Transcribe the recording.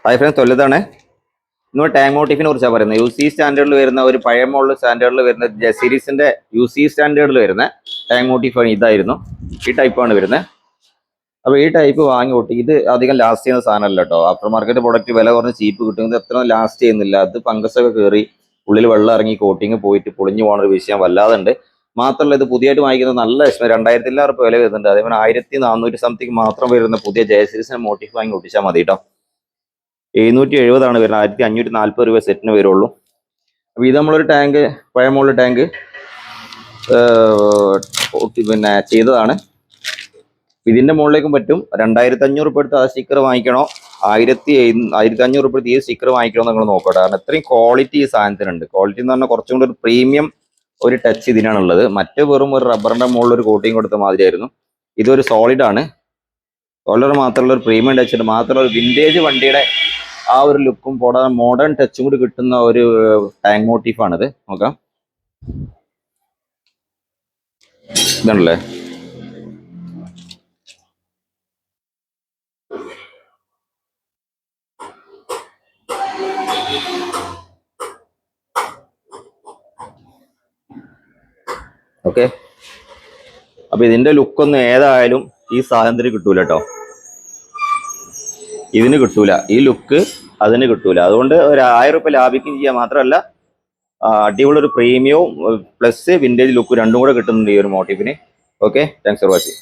Hi friends, തൊല്ലതാണ്. ഇന്ന് tank മോട്ടീഫിനെ കുറിച്ചാണ് പറയുന്നത്. UC സ്റ്റാൻഡേർഡിൽ വരുന്ന ഒരു പഴയ മോഡൽ സ്റ്റാൻഡേർഡിൽ വരുന്ന സീരീസിന്റെ UC സ്റ്റാൻഡേർഡിൽ വരുന്ന ടാങ്ക് മോട്ടീഫ് ഇതായിരുന്നു. ഈ ടൈപ്പാണ് വരുന്നത്. അപ്പോൾ ഈ ടൈപ്പ് വാങ്ങി കൂട്ടി. ഇത് അധികം ലാസ്റ്റ് ചെയ്യുന്ന സാധനമല്ല കേട്ടോ. ആഫ്റ്റർ മാർക്കറ്റ് പ്രൊഡക്റ്റ് വില കുറഞ്ഞ് ചീപ്പ് കിട്ടുന്നത് അത്ര ലാസ്റ്റ് ചെയ്യുന്നില്ല. അത് ഫംഗസൊക്കെ കയറി ഉള്ളിൽ വെള്ളം ഇറങ്ങി കോട്ടിങ് പോയിട്ട് പൊളിഞ്ഞു പോകുന്ന ഒരു വിഷയം വല്ലാതുണ്ട്. മാത്രമല്ല, ഇത് പുതിയതായിട്ട് വാങ്ങിക്കുന്നത് നല്ല ഇഷ്ടം. 2000 രൂപ വില വരുന്നുണ്ട്. അതേപോലെ 1400 സംതിങ് മാത്രം വരുന്ന പുതിയ സീരീസിന്റെ മോട്ടീഫ് വാങ്ങി ഒട്ടിച്ചാൽ മതി കേട്ടോ. 770 വരുന്നത്. 1540 രൂപ സെറ്റിന് വരുള്ളൂ. അപ്പോൾ ഇത് നമ്മളൊരു ടാങ്ക്, പഴയ മോഡൽ ടാങ്ക് പിന്നെ ചെയ്തതാണ്. ഇതിന്റെ മുകളിലേക്കും പറ്റും. 2500 രൂപ എടുത്ത് ആ സ്റ്റിക്കർ വാങ്ങിക്കണോ, 1500 രൂപ എടുത്ത് ഈ സ്റ്റിക്കർ വാങ്ങിക്കണോ നിങ്ങൾ നോക്കട്ടെ. കാരണം അത്രയും ക്വാളിറ്റി ഈ സാധനത്തിനുണ്ട്. ക്വാളിറ്റി എന്ന് പറഞ്ഞാൽ കുറച്ചും കൂടി ഒരു പ്രീമിയം ഒരു ടച്ച് ഇതിനാണുള്ളത്. മറ്റേ വെറും ഒരു റബ്ബറിന്റെ മുകളിൽ ഒരു കോട്ടിങ് കൊടുത്ത മാതിരിയായിരുന്നു. ഇതൊരു സോളിഡ് ആണ്. സോളിഡ് മാത്രമല്ല, ഒരു പ്രീമിയം ടച്ച് ഉണ്ട്. മാത്രമല്ല, ഒരു വിന്റേജ് വണ്ടിയുടെ ആ ഒരു ലുക്കും മോഡേൺ ടച്ചും കൂടി കിട്ടുന്ന ഒരു ടാങ്ക് മോട്ടീഫാണിത്. നോക്കാം, ഇതാണല്ലേ. ഓക്കെ, അപ്പൊ ഇതിന്റെ ലുക്കൊന്നും ഏതായാലും ഈ സാധനത്തിന് കിട്ടൂല കേട്ടോ. ഇതിന് കിട്ടൂല, ഈ ലുക്ക് അതിന് കിട്ടൂല. അതുകൊണ്ട് ഒരു 1000 രൂപ ലാഭിക്കുകയും ചെയ്യാം. മാത്രമല്ല, അടിപൊളി ഒരു പ്രീമിയവും പ്ലസ് വിന്റേജ് ലുക്ക് രണ്ടും കൂടെ കിട്ടുന്നുണ്ട് ഈ ഒരു മോട്ടീഫിന്. Okay, thanks for watching.